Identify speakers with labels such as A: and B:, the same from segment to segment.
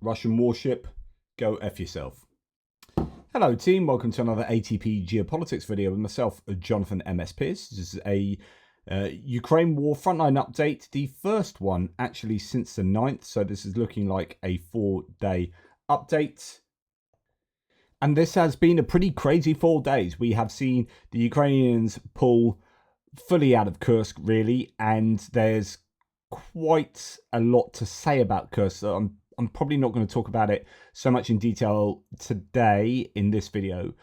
A: Russian warship, go F yourself. Hello team, welcome to another ATP Geopolitics video with myself, Jonathan MS Pierce. This is a Ukraine war frontline update, the first one actually since the 9th, so this is looking like a 4-day update. And this has been a pretty crazy 4 days. We have seen the Ukrainians pull fully out of Kursk, really, and there's quite a lot to say about Kursk. So I'm probably not going to talk about it so much in detail today in this video,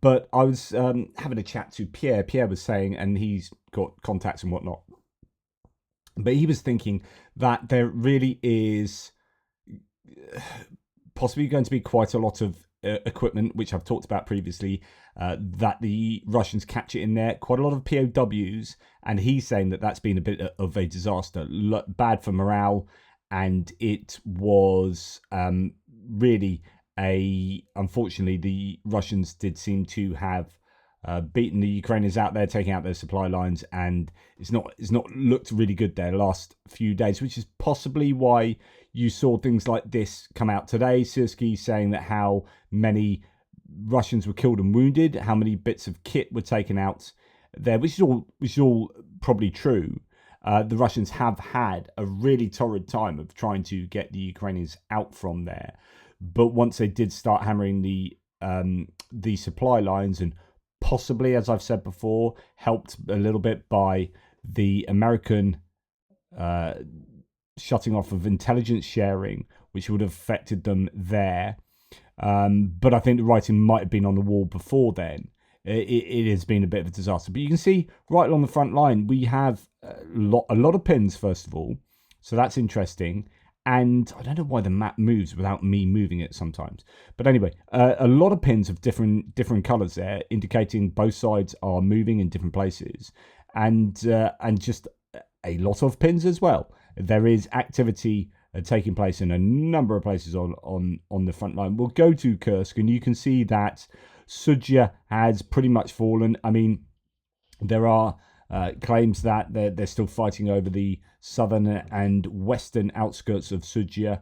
A: but I was having a chat to Pierre. Pierre was saying, and he's got contacts and whatnot, but he was thinking that there really is possibly going to be quite a lot of equipment, which I've talked about previously, that the Russians capture in there, quite a lot of POWs, and he's saying that that's been a bit of a disaster, bad for morale, and it was really unfortunately, the Russians did seem to have beaten the Ukrainians out there, taking out their supply lines, and it's not looked really good there the last few days, which is possibly why you saw things like this come out today. Syrsky saying that how many Russians were killed and wounded, how many bits of kit were taken out there, which is all probably true. The Russians have had a really torrid time of trying to get the Ukrainians out from there, but once they did start hammering the supply lines, and possibly, as I've said before, helped a little bit by the American shutting off of intelligence sharing, which would have affected them there. But I think the writing might have been on the wall before then. It has been a bit of a disaster. But you can see right along the front line, we have a lot of pins, first of all. So that's interesting. And I don't know why the map moves without me moving it sometimes. But anyway, a lot of pins of different colours there, indicating both sides are moving in different places. And just a lot of pins as well. There is activity taking place in a number of places on the front line. We'll go to Kursk, and you can see that Sudja has pretty much fallen. I mean, there are claims that they're still fighting over the southern and western outskirts of Sudja,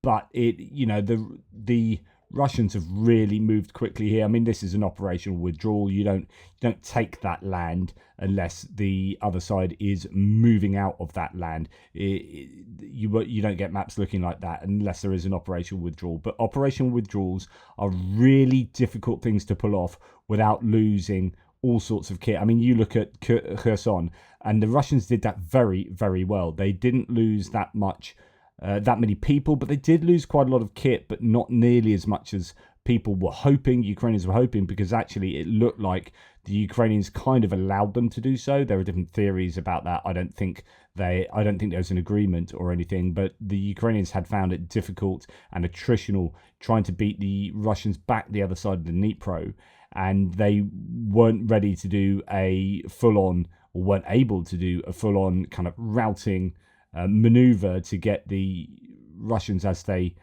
A: but the Russians have really moved quickly here. I mean, this is an operational withdrawal. You don't take that land unless the other side is moving out of that land. You don't get maps looking like that unless there is an operational withdrawal. But operational withdrawals are really difficult things to pull off without losing all sorts of kit. I mean, you look at Kherson, and the Russians did that very, very well. They didn't lose that many people, but they did lose quite a lot of kit, but not nearly as much as people were hoping, Ukrainians were hoping, because actually it looked like the Ukrainians kind of allowed them to do so. There are different theories about that. I don't think there's an agreement or anything, but the Ukrainians had found it difficult and attritional trying to beat the Russians back the other side of the Dnipro, and they weren't ready to do a full-on, or weren't able to do a full-on kind of routing maneuver to get the Russians as they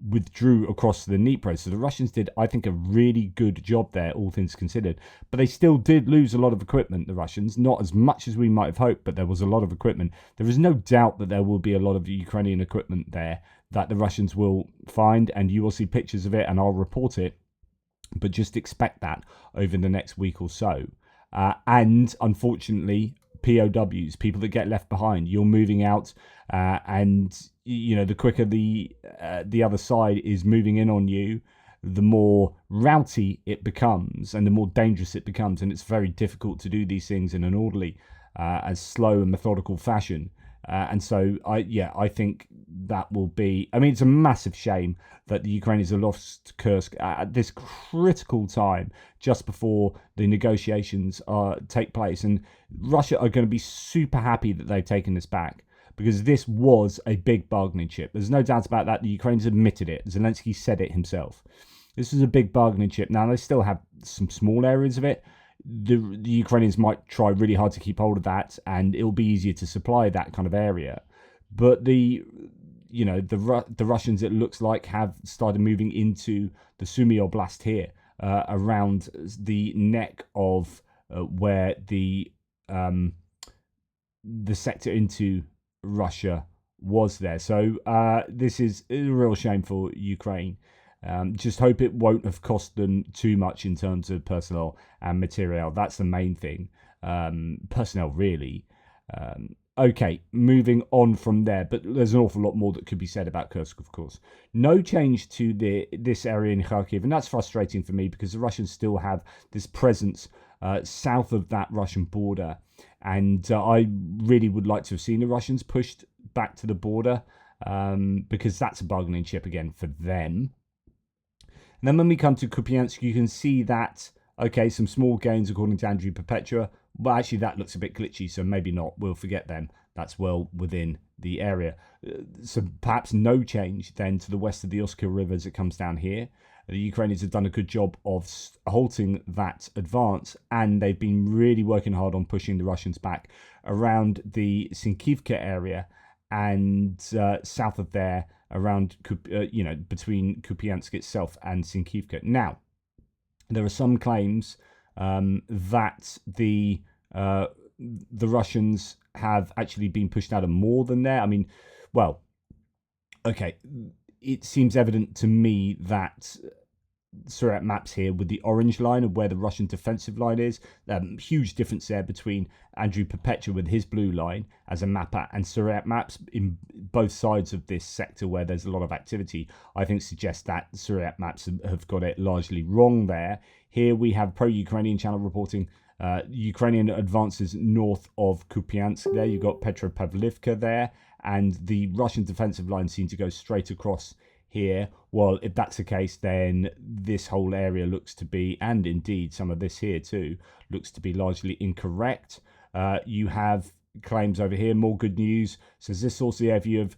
A: withdrew across the Dnipro. So the Russians did, I think, a really good job there, all things considered. But they still did lose a lot of equipment, the Russians. Not as much as we might have hoped, but there was a lot of equipment. There is no doubt that there will be a lot of Ukrainian equipment there that the Russians will find, and you will see pictures of it, and I'll report it. But just expect that over the next week or so. And unfortunately, POWs, people that get left behind, you're moving out, and the quicker the other side is moving in on you, the more rowdy it becomes and the more dangerous it becomes, and it's very difficult to do these things in an orderly, as slow and methodical fashion. And so I think that will be, I mean, it's a massive shame that the Ukrainians have lost Kursk at this critical time, just before the negotiations take place. And Russia are going to be super happy that they've taken this back, because this was a big bargaining chip. There's no doubt about that. The Ukrainians admitted it. Zelensky said it himself. This is a big bargaining chip. Now, they still have some small areas of it. The Ukrainians might try really hard to keep hold of that, and it'll be easier to supply that kind of area. But the Russians, it looks like, have started moving into the Sumy Oblast here, around the neck of where the sector into Russia was there. So this is a real shame for Ukraine. Just hope it won't have cost them too much in terms of personnel and material. That's the main thing. Personnel, really. Okay, moving on from there, but there's an awful lot more that could be said about Kursk, of course. No change to this area in Kharkiv, and that's frustrating for me because the Russians still have this presence south of that Russian border, and I really would like to have seen the Russians pushed back to the border because that's a bargaining chip again for them. And then when we come to Kupyansk, you can see that, okay, some small gains according to Andrew Perpetua. Well, actually, that looks a bit glitchy, so maybe not. We'll forget them. That's well within the area. So perhaps no change then to the west of the Oskil River as it comes down here. The Ukrainians have done a good job of halting that advance, and they've been really working hard on pushing the Russians back around the Sinkivka area and south of there, around, between Kupyansk itself and Sinkivka. Now, there are some claims that the Russians have actually been pushed out of more than there. I mean, well, okay, it seems evident to me that Syriac maps here with the orange line of where the Russian defensive line is. Huge difference there between Andrew Perpetua with his blue line as a mapper and Syriac maps in both sides of this sector where there's a lot of activity. I think suggests that Syriac maps have got it largely wrong there. Here we have Pro-Ukrainian channel reporting Ukrainian advances north of Kupyansk. There you've got Petropavlivka there, and the Russian defensive lines seem to go straight across here. Well, if that's the case, then this whole area looks to be, and indeed some of this here too, looks to be largely incorrect. You have claims over here, more good news. Says this source, the view of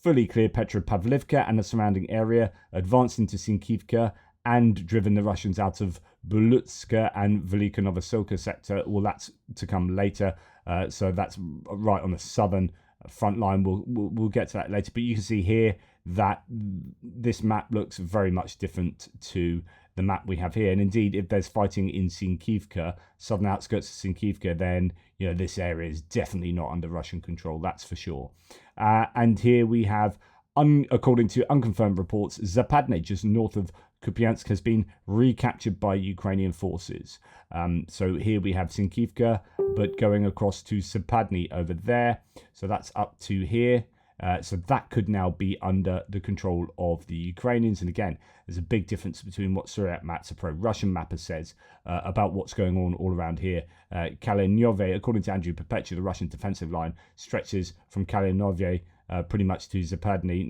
A: fully cleared Petropavlivka and the surrounding area, advanced into Sinkivka, and driven the Russians out of Bulutska and Velika Novosilka sector. Well, that's to come later. So that's right on the southern front line. We'll get to that later. But you can see here that this map looks very much different to the map we have here. And indeed, if there's fighting in Sinkivka, southern outskirts of Sinkivka, then this area is definitely not under Russian control. That's for sure. And here we have, according to unconfirmed reports, Zapadny, just north of Kupyansk, has been recaptured by Ukrainian forces. So here we have Sinkivka, but going across to Zapadny over there. So that's up to here. So that could now be under the control of the Ukrainians. And again, there's a big difference between what Syriac maps, a pro-Russian mapper, says about what's going on all around here. Kalinove, according to Andrew Perpetua, the Russian defensive line stretches from Kalinove pretty much to Zapadny,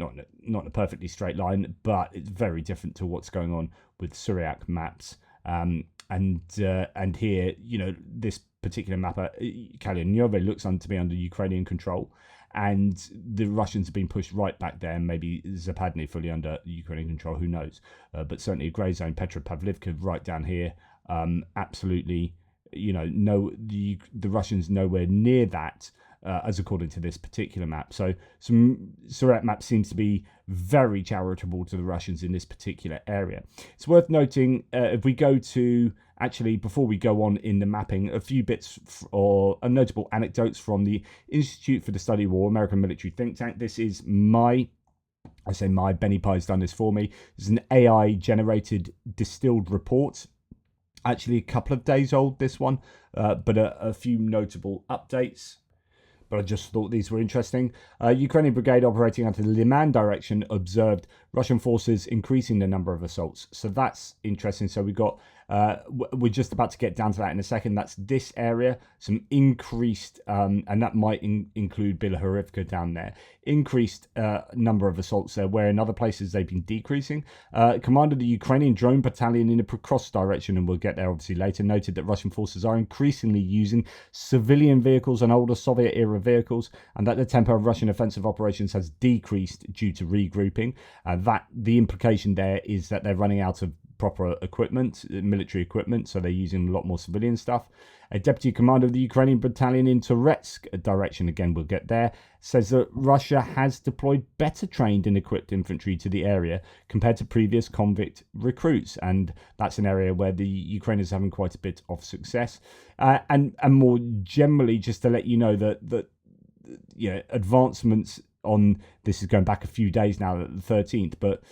A: not a perfectly straight line, but it's very different to what's going on with Syriac maps. And here, this particular mapper, Kalinove, looks to be under Ukrainian control, and the Russians have been pushed right back there, and maybe Zapadny fully under Ukrainian control, who knows? But certainly a grey zone, Petropavlivka right down here, absolutely, the Russians nowhere near that, as according to this particular map. So some Syriac map seems to be very charitable to the Russians in this particular area. It's worth noting, if we go to, actually, before we go on in the mapping, a few bits or notable anecdotes from the Institute for the Study of War, American military think tank. This is Bennie Pie's done this for me. This is an AI-generated distilled report. Actually, a couple of days old, this one, but a few notable updates. But I just thought these were interesting. Ukrainian brigade operating under the Liman direction observed Russian forces increasing the number of assaults. So that's interesting. So we've got, we're just about to get down to that in a second. That's this area, some increased, and that might include Bilohorivka down there, increased number of assaults there, where in other places they've been decreasing. Commander of the Ukrainian drone battalion in the cross direction, and we'll get there obviously later, noted that Russian forces are increasingly using civilian vehicles and older Soviet-era vehicles, and that the tempo of Russian offensive operations has decreased due to regrouping. That the implication there is that they're running out of proper equipment, military equipment, so they're using a lot more civilian stuff. A deputy commander of the Ukrainian battalion in Turetsk direction, again we'll get there, says that Russia has deployed better trained and equipped infantry to the area compared to previous convict recruits, and that's an area where the Ukrainians are having quite a bit of success. And more generally, just to let you know that advancements on, this is going back a few days now, the 13th, but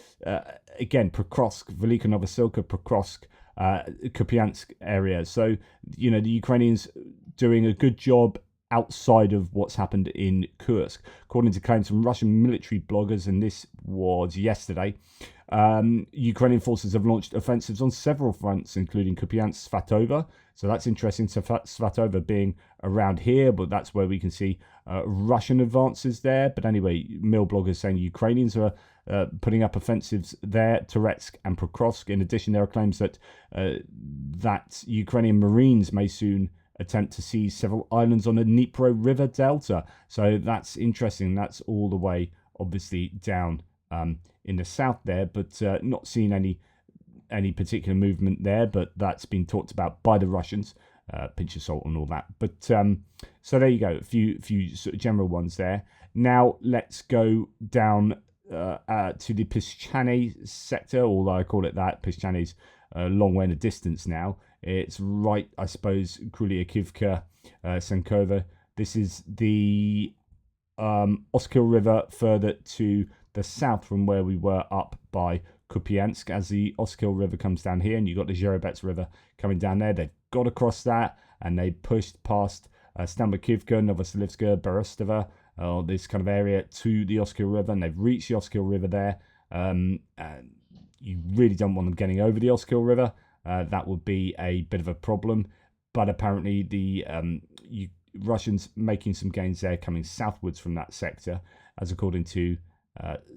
A: again, Prokrovsk, Velika Novosilka, Prokrovsk, Kupyansk area. So, the Ukrainians doing a good job outside of what's happened in Kursk. According to claims from Russian military bloggers, and this was yesterday, Ukrainian forces have launched offensives on several fronts, including Kupyansk, Svatova. So that's interesting, Svatova being around here, but that's where we can see Russian advances there. But anyway, Millblogger saying Ukrainians are putting up offensives there, Turetsk and Prokrovsk. In addition, there are claims that that Ukrainian Marines may soon attempt to seize several islands on the Dnipro River Delta. So that's interesting. That's all the way, obviously, down in the south there, but not seeing any particular movement there. But that's been talked about by the Russians. Pinch of salt and all that. But so there you go. A few sort of general ones there. Now let's go down to the Pischany sector, although I call it that. Pischany's a long way in the distance now. It's right, I suppose, Krylyakivka, Sankova. This is the Oskil River further to the south from where we were up by Kupyansk. As the Oskil River comes down here, and you've got the Zherebets River coming down there, they've got across that, and they pushed past Stambakivka, Novosilivska, Berestova, this kind of area to the Oskil River, and they've reached the Oskil River there. And you really don't want them getting over the Oskil River. That would be a bit of a problem. But apparently the Russians making some gains there coming southwards from that sector, as according to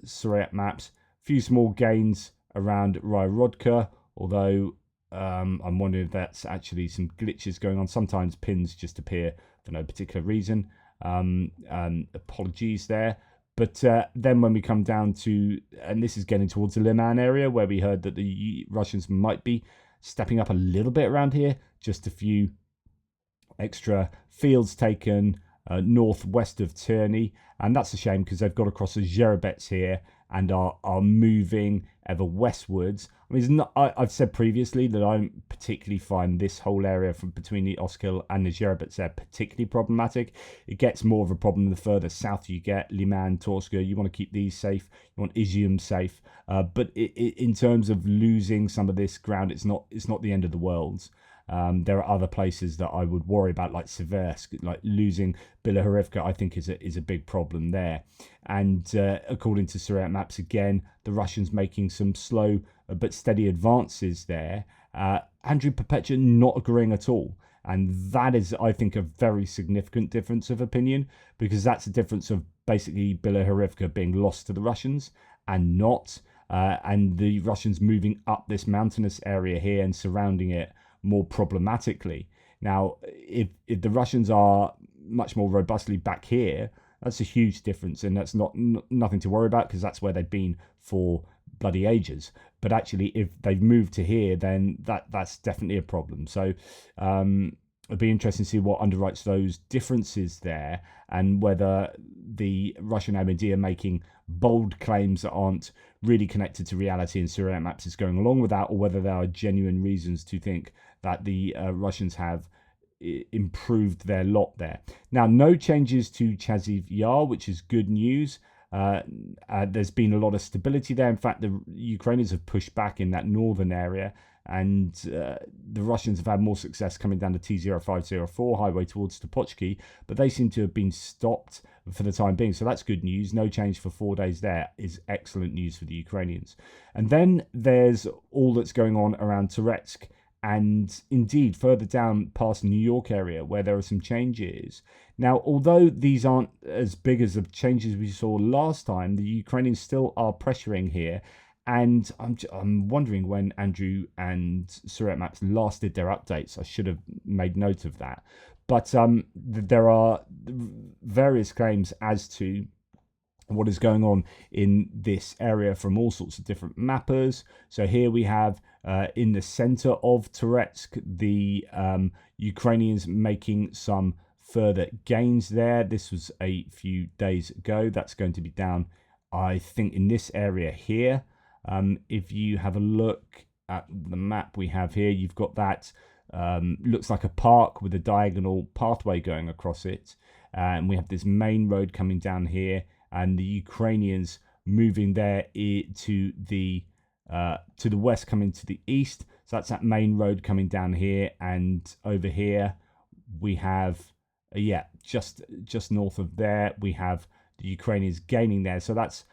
A: Syriac maps. A few small gains around Ryarodka, although I'm wondering if that's actually some glitches going on. Sometimes pins just appear for no particular reason. Apologies there. But then when we come down to, and this is getting towards the Liman area, where we heard that the Russians might be stepping up a little bit around here, just a few extra fields taken northwest of Turney, and that's a shame because they've got across the Zherebets here and are moving ever westwards. I mean, it's not, I've said previously that I don't particularly find this whole area from between the Oskil and the Zherebets there particularly problematic. It gets more of a problem the further south you get. Liman, Torska, you want to keep these safe. You want Izium safe. But in terms of losing some of this ground, it's not the end of the world. There are other places that I would worry about, like Seversk, like losing Bilohorivka, I think is a big problem there. And according to Syriac maps, again, the Russians making some slow but steady advances there. Andrew Perpetua not agreeing at all. And that is, I think, a very significant difference of opinion, because that's a difference of basically Bilohorivka being lost to the Russians and not. And the Russians moving up this mountainous area here and surrounding it more problematically. Now, if the Russians are much more robustly back here, that's a huge difference, and that's nothing to worry about, because that's where they've been for bloody ages. But actually, if they've moved to here, then that's definitely a problem. So it'll be interesting to see what underwrites those differences there, and whether the Russian MOD are making bold claims that aren't really connected to reality and Syriac maps is going along with that, or whether there are genuine reasons to think that the Russians have improved their lot there. Now, no changes to Chasiv Yar, which is good news. There's been a lot of stability there. In fact, the Ukrainians have pushed back in that northern area, and the Russians have had more success coming down the T0504 highway towards Topochky, but they seem to have been stopped for the time being. So that's good news. No change for 4 days there is excellent news for the Ukrainians. And then there's all that's going on around Turetsk, and indeed further down past New York area, where there are some changes. Now, although these aren't as big as the changes we saw last time, the Ukrainians still are pressuring here. And I'm wondering when Andrew and Syriac Maps last did their updates. I should have made note of that. But there are various claims as to what is going on in this area from all sorts of different mappers. So here we have in the center of Turetsk, the Ukrainians making some further gains there. This was a few days ago. That's going to be down, I think, in this area here. If you have a look at the map we have here, you've got that looks like a park with a diagonal pathway going across it. And we have this main road coming down here, and the Ukrainians moving there to the west, coming to the east. So that's that main road coming down here, and over here we have just north of there we have the Ukrainians gaining there. So that's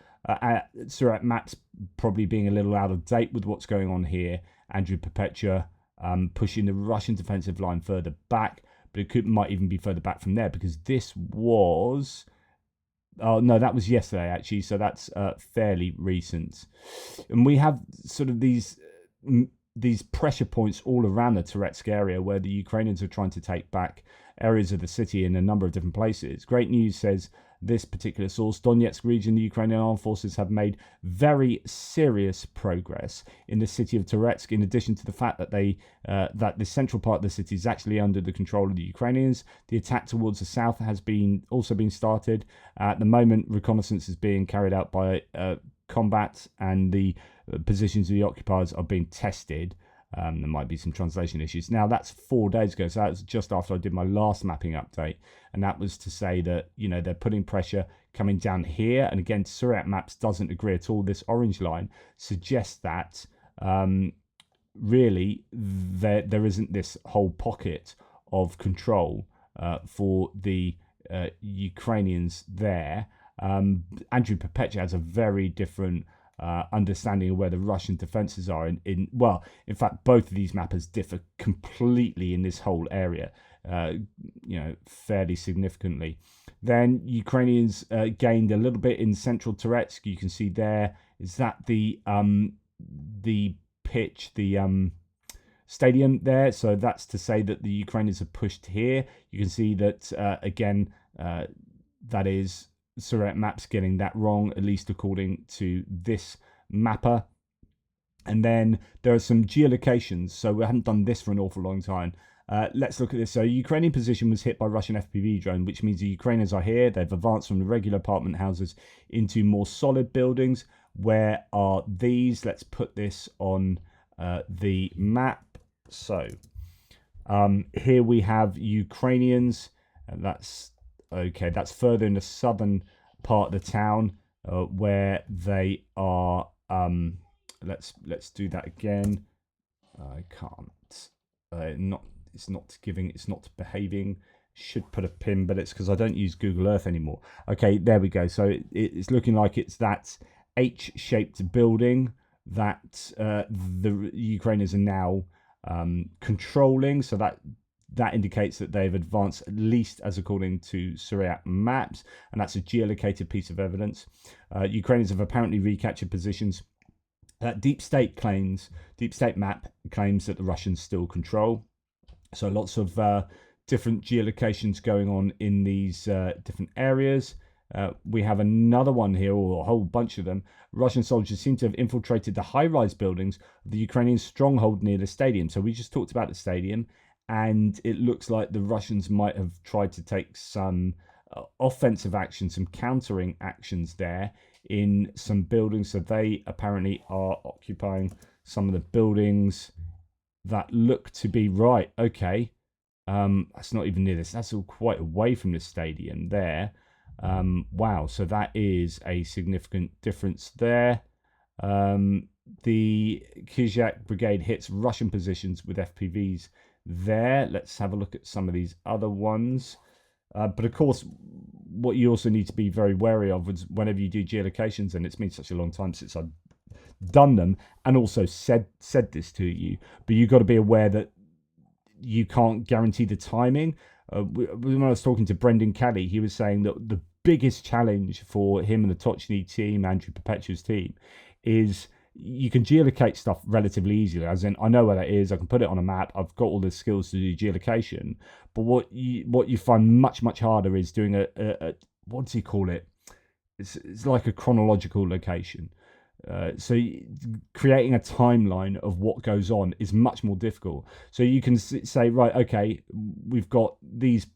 A: Syriac maps probably being a little out of date with what's going on here. Andrew Perpetua pushing the Russian defensive line further back, but it might even be further back from there, because this was... Oh, no, that was yesterday, actually, so that's fairly recent. And we have sort of these pressure points all around the Turetsk area where the Ukrainians are trying to take back areas of the city in a number of different places. Great News says, this particular source, Donetsk region, the Ukrainian armed forces have made very serious progress in the city of Turetsk, in addition to the fact that that the central part of the city is actually under the control of the Ukrainians. The attack towards the south has also been started. At the moment, reconnaissance is being carried out by combat, and the positions of the occupiers are being tested. There might be some translation issues. Now, that's 4 days ago, so that was just after I did my last mapping update, and that was to say that, you know, they're putting pressure coming down here, and again, Syriac maps doesn't agree at all. This orange line suggests that really there isn't this whole pocket of control for the Ukrainians there. Andrew Perpetua has a very different understanding of where the Russian defenses are in fact, both of these mappers differ completely in this whole area, fairly significantly. Then Ukrainians gained a little bit in central Turetsk. You can see there, is that the pitch, the stadium there. So that's to say that the Ukrainians have pushed here. You can see that again, that is Syriac maps getting that wrong, at least according to this mapper. And then there are some geolocations. So we haven't done this for an awful long time. Let's look at this. So Ukrainian position was hit by Russian FPV drone, which means the Ukrainians are here. They've advanced from the regular apartment houses into more solid buildings. Where are these? Let's put this on the map. So here we have Ukrainians, and that's okay. That's further in the southern part of the town where they are. Let's do that again. I can't. It's not behaving. Should put a pin, but it's because I don't use Google Earth anymore. Okay, there we go. So it's looking like it's that H-shaped building that the Ukrainians are now controlling. So that indicates that they've advanced, at least as according to Syriac maps, and that's a geolocated piece of evidence. Ukrainians have apparently recaptured positions. Deep State map claims that the Russians still control. So lots of different geolocations going on in these different areas. We have another one here, or a whole bunch of them. Russian soldiers seem to have infiltrated the high-rise buildings of the Ukrainian stronghold near the stadium. So we just talked about the stadium, and it looks like the Russians might have tried to take some offensive action, some countering actions there in some buildings. So they apparently are occupying some of the buildings that look to be right. Okay, that's not even near this. That's all quite away from the stadium there. Wow, so that is a significant difference there. The Kizyak brigade hits Russian positions with FPVs there. Let's have a look at some of these other ones. But of course, what you also need to be very wary of is whenever you do geolocations, and it's been such a long time since I've done them and also said this to you, but you've got to be aware that you can't guarantee the timing. When I was talking to Brendan Kelly, he was saying that the biggest challenge for him and the Topochky team, Andrew Perpetua's team, is you can geolocate stuff relatively easily. As in, I know where that is, I can put it on a map, I've got all the skills to do geolocation. But what you find much harder is doing a what does he call it? It's like a chronological location. So creating a timeline of what goes on is much more difficult. So you can say, right, okay, we've got these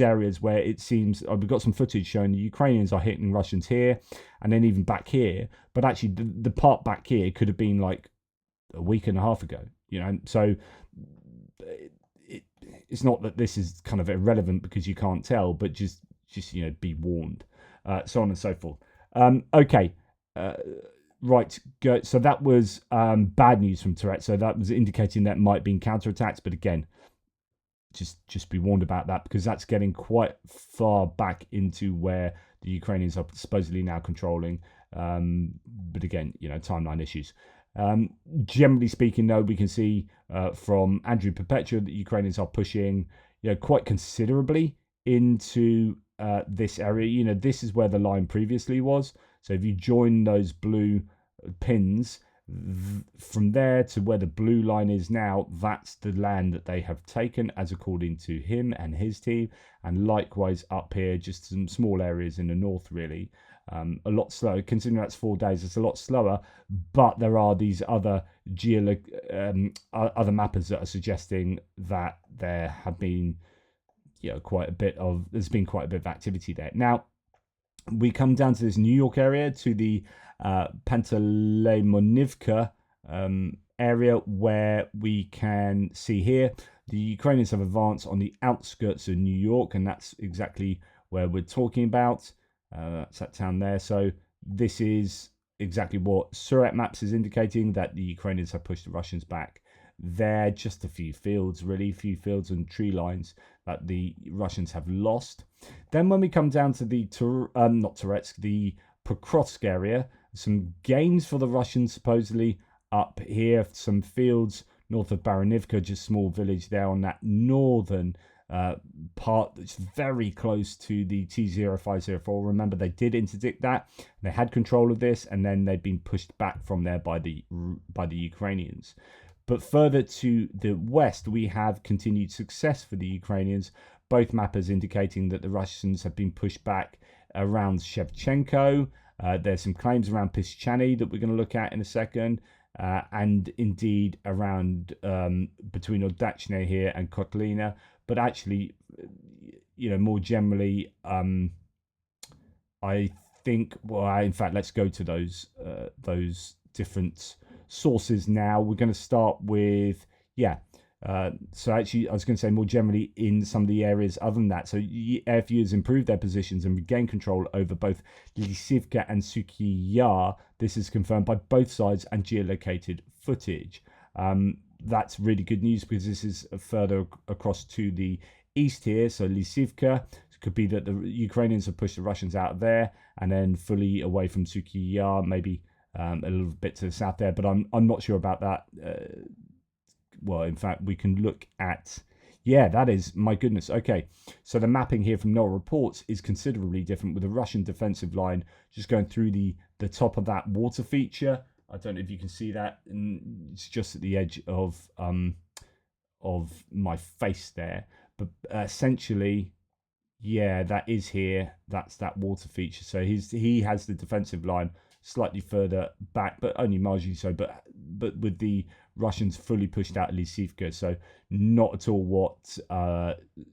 A: areas where it seems we've got some footage showing the Ukrainians are hitting Russians here, and then even back here. But actually, the part back here could have been like a week and a half ago. So it's not that this is kind of irrelevant because you can't tell, but just be warned. so on and so forth. Okay. Right, go. So that was bad news from Turetsk. So that was indicating that might be counterattacks, but again, just be warned about that, because that's getting quite far back into where the Ukrainians are supposedly now controlling. But again, timeline issues. Generally speaking, though, we can see from Andrew Perpetua that Ukrainians are pushing, quite considerably into this area. This is where the line previously was. So if you join those blue pins from there to where the blue line is now, that's the land that they have taken, as according to him and his team. And likewise up here, just some small areas in the north, really. A lot slower, considering that's 4 days. It's a lot slower, but there are these other other mappers that are suggesting that there have been there's been quite a bit of activity there. Now we come down to this New York area, to the Pantelemonivka area, where we can see here the Ukrainians have advanced on the outskirts of New York, and that's exactly where we're talking about. That's that town there. So this is exactly what Syriac maps is indicating, that the Ukrainians have pushed the Russians back. There, just a few fields and tree lines that the Russians have lost. Then when we come down to the not Turetsk, the Pokrovsk area, some gains for the Russians supposedly up here, some fields north of Baranivka, just small village there on that northern part that's very close to the T0504. Remember, they did interdict that. They had control of this, and then they'd been pushed back from there by the Ukrainians. But further to the west, we have continued success for the Ukrainians, both mappers indicating that the Russians have been pushed back around Shevchenko. There's some claims around Pischany that we're going to look at in a second, and indeed around between Odachne here and Kotlina. But actually, more generally, I think, in fact, let's go to those different sources now. We're going to start with, so actually, I was going to say more generally in some of the areas other than that. So AFU has improved their positions and regained control over both Lysivka and Suky Yar. This is confirmed by both sides and geolocated footage. That's really good news, because this is further across to the east here. So Lysivka, it could be that the Ukrainians have pushed the Russians out of there and then fully away from Suky Yar, maybe a little bit to the south there, but I'm not sure about that. In fact, we can look at, that is, my goodness. Okay, so the mapping here from NOAA reports is considerably different, with the Russian defensive line just going through the top of that water feature. I don't know if you can see that. It's just at the edge of my face there. But essentially, that is here. That's that water feature. So he has the defensive line slightly further back, but only marginally so. But with the Russians fully pushed out of Lysivka, so not at all what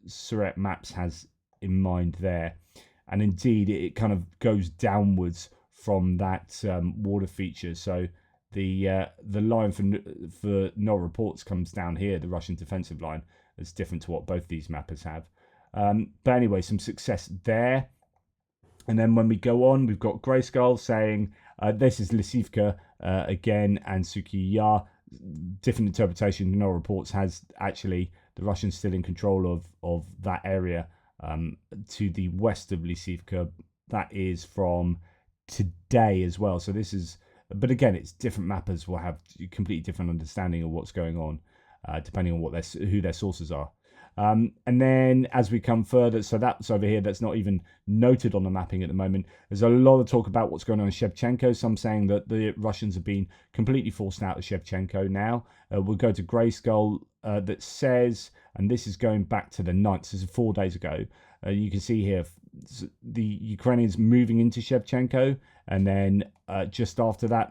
A: Syriac Maps has in mind there. And indeed, it kind of goes downwards from that water feature. So the line for NOAA reports comes down here, the Russian defensive line. It's different to what both these mappers have. But anyway, some success there. And then when we go on, we've got Grayskull saying this is Lysivka again, and Suky Yar. Different interpretation. NOAA reports has actually the Russians still in control of that area to the west of Lysivka. That is from today as well. So this is, but again, it's different mappers will have completely different understanding of what's going on, depending on who their sources are. And then as we come further, so that's over here, that's not even noted on the mapping at the moment. There's a lot of talk about what's going on in Shevchenko. Some saying that the Russians have been completely forced out of Shevchenko now. We'll go to Grayskull that says, and this is going back to the 9th, this is 4 days ago. You can see here the Ukrainians moving into Shevchenko, and then just after that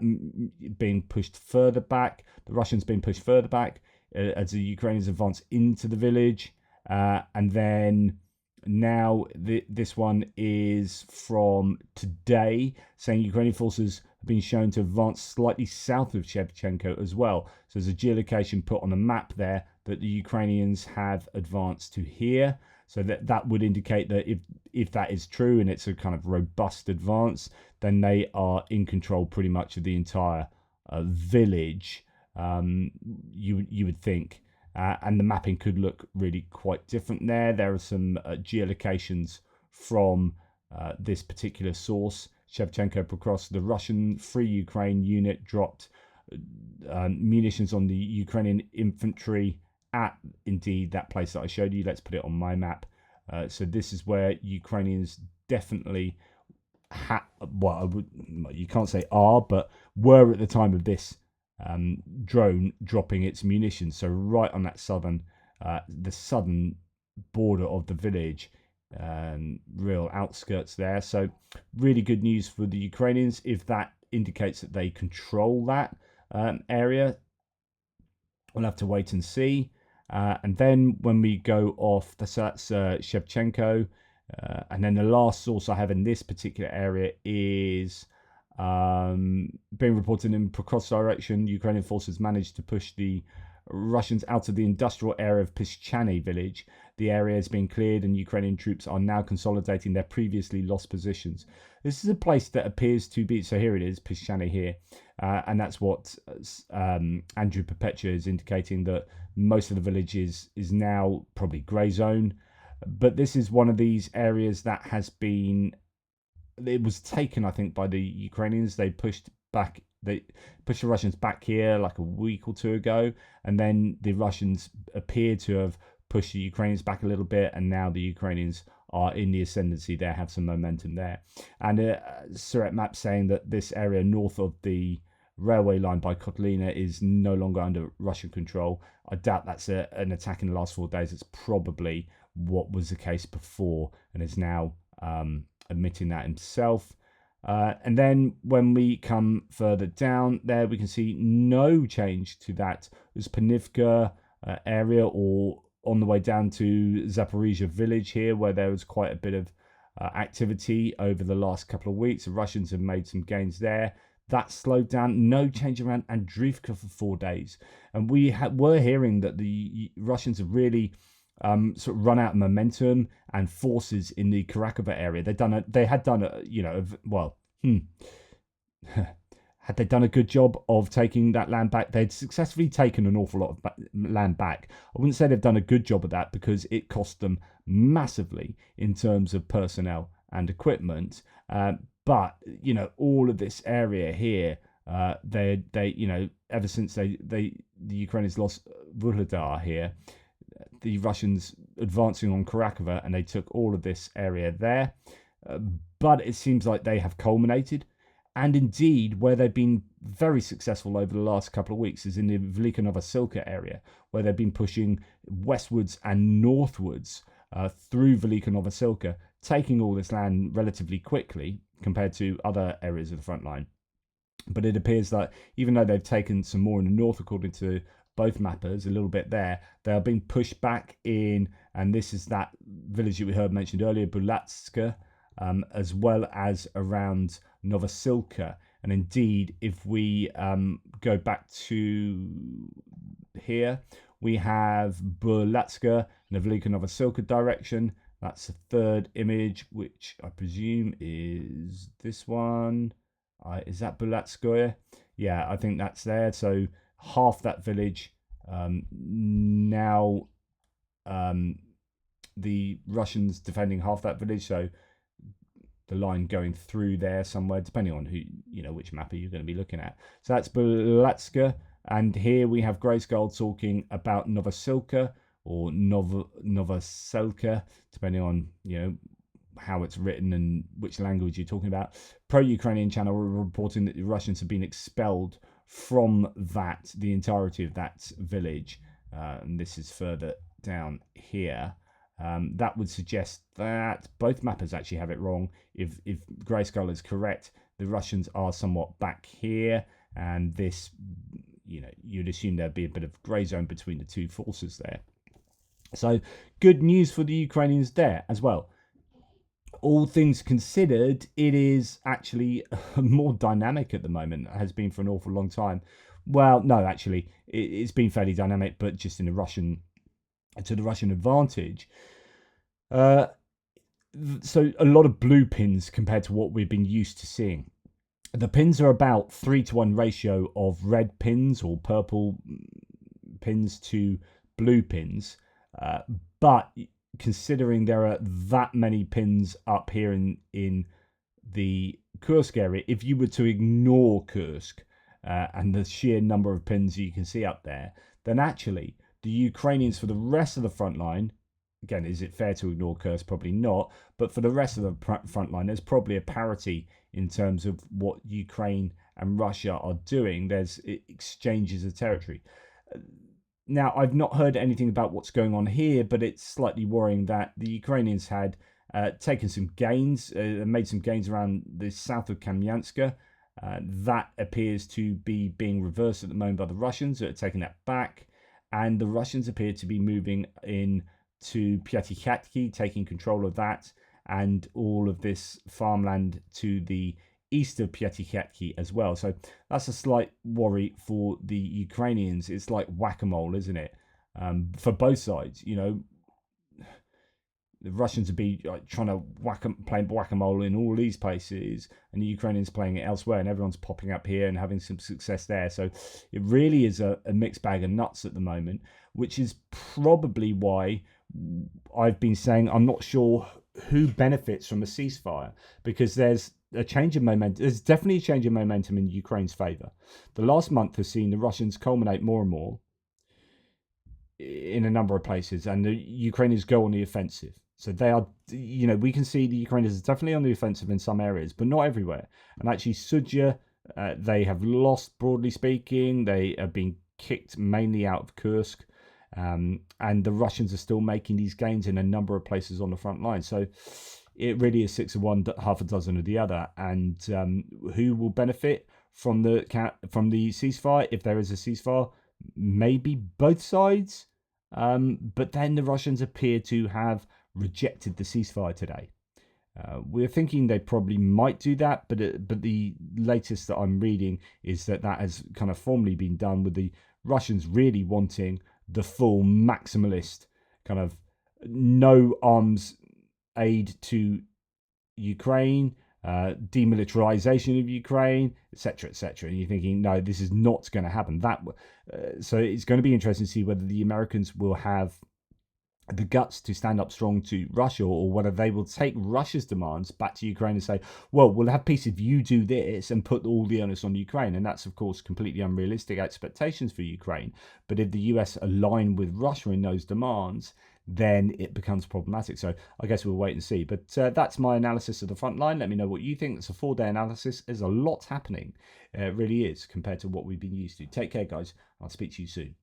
A: being pushed further back, the Russians being pushed further back as the Ukrainians advance into the village. And then now this one is from today, saying Ukrainian forces have been shown to advance slightly south of Shevchenko as well. So there's a geolocation put on the map there that the Ukrainians have advanced to here. So that would indicate that if that is true and it's a kind of robust advance, then they are in control pretty much of the entire village. You would think, and the mapping could look really quite different there. There are some geolocations from this particular source. Shevchenko Prokros, the Russian Free Ukraine unit, dropped munitions on the Ukrainian infantry at indeed that place that I showed you. Let's put it on my map. So this is where Ukrainians definitely you can't say are, but were at the time of this drone dropping its munitions. So right on that the southern border of the village, real outskirts there. So really good news for the Ukrainians if that indicates that they control that area. We'll have to wait and see. And then when we go off, that's Shevchenko. And then the last source I have in this particular area is being reported in Prokros direction. Ukrainian forces managed to push the Russians out of the industrial area of Pischany village. The area has been cleared and Ukrainian troops are now consolidating their previously lost positions. This is a place that appears to be, so here it is, Pischany here. And that's what Andrew Perpetua is indicating, that most of the village is now probably grey zone. But this is one of these areas that has been, it was taken, I think, by the Ukrainians. They pushed the Russians back here like a week or two ago, and then the Russians appear to have pushed the Ukrainians back a little bit, and now the Ukrainians are in the ascendancy there, have some momentum there. And Syriac map saying that this area north of the railway line by Kotlina is no longer under Russian control. I doubt that's an attack in the last 4 days. It's probably what was the case before, and is now admitting that himself. And then when we come further down there, we can see no change to that Panivka area, or on the way down to Zaporizhia village here, where there was quite a bit of activity over the last couple of weeks. The Russians have made some gains there. That slowed down. No change around Andriivka for 4 days. And we were hearing that the Russians have really sort of run out of momentum and forces in the Kharkiv area. Had they done a good job of taking that land back? They'd successfully taken an awful lot of land back. I wouldn't say they've done a good job of that, because it cost them massively in terms of personnel and equipment. But all of this area here, they ever since the Ukrainians lost Vuhledar here, the Russians advancing on Kharkiv, and they took all of this area there. But it seems like they have culminated. And indeed, where they've been very successful over the last couple of weeks is in the Velika Novosilka area, where they've been pushing westwards and northwards through Velika Novosilka, taking all this land relatively quickly compared to other areas of the front line. But it appears that even though they've taken some more in the north, according to both mappers, a little bit there, they are being pushed back in. And this is that village that we heard mentioned earlier, Bulatska, as well as around Novosilka. And indeed, if we go back to here, we have Bulatska and the Velika Novosilka direction. That's the third image, which I presume is this one. Is that Bulatskoye? Yeah, I think that's there. So half that village now, the Russians defending half that village. So the line going through there somewhere, depending on which mapper you're going to be looking at. So that's Bulatska, and here we have Grayskull talking about Novosilka or Novoselka, depending on how it's written and which language you're talking about. Pro-Ukrainian channel reporting that the Russians have been expelled from the entirety of that village, and this is further down here. That would suggest that both mappers actually have it wrong. If Grayskull is correct, the Russians are somewhat back here, and this, you'd assume there'd be a bit of grey zone between the two forces there. So good news for the Ukrainians there as well. All things considered, it is actually more dynamic at the moment. It has been for an awful long time. Well, no, actually, it's been fairly dynamic, but just to the Russian advantage. Uh, so a lot of blue pins compared to what we've been used to seeing. The pins are about 3-to-1 ratio of red pins or purple pins to blue pins. But considering there are that many pins up here in the Kursk area, if you were to ignore Kursk and the sheer number of pins you can see up there, then actually the Ukrainians for the rest of the front line, again, is it fair to ignore Kursk? Probably not. But for the rest of the front line, there's probably a parity in terms of what Ukraine and Russia are doing. There's exchanges of territory. Now, I've not heard anything about what's going on here, but it's slightly worrying that the Ukrainians had taken some gains, made some gains around the south of Kupyansk. That appears to be being reversed at the moment by the Russians that are taking that back. And the Russians appear to be moving in to Piatikhatki, taking control of that, and all of this farmland to the east of Piatikhatki as well. So that's a slight worry for the Ukrainians. It's like whack-a-mole, isn't it? For both sides, you know, the Russians would be trying to play whack-a-mole in all these places, and the Ukrainians playing it elsewhere, and everyone's popping up here and having some success there. So it really is a mixed bag of nuts at the moment, which is probably why I've been saying I'm not sure who benefits from a ceasefire, because there's a change of momentum. There's definitely a change of momentum in Ukraine's favour. The last month has seen the Russians culminate more and more in a number of places, and the Ukrainians go on the offensive. So they are, you know, we can see the Ukrainians are definitely on the offensive in some areas, but not everywhere. And actually, Sudja, they have lost, broadly speaking. They have been kicked mainly out of Kursk. And the Russians are still making these gains in a number of places on the front line. So it really is 6 of one, half a dozen of the other. And who will benefit from the ceasefire, if there is a ceasefire? Maybe both sides. But then the Russians appear to have rejected the ceasefire today. We're thinking they probably might do that, but the latest that I'm reading is that has kind of formally been done, with the Russians really wanting the full maximalist kind of no arms aid to Ukraine, demilitarization of Ukraine, etc., etc. And you're thinking, no, this is not going to happen. So it's going to be interesting to see whether the Americans will have the guts to stand up strong to Russia, or whether they will take Russia's demands back to Ukraine and say, well, we'll have peace if you do this, and put all the onus on Ukraine. And that's, of course, completely unrealistic expectations for Ukraine. But if the US align with Russia in those demands, then it becomes problematic. So I guess we'll wait and see. But that's my analysis of the front line. Let me know what you think. It's a 4-day analysis. There's a lot happening. It really is, compared to what we've been used to. Take care, guys. I'll speak to you soon.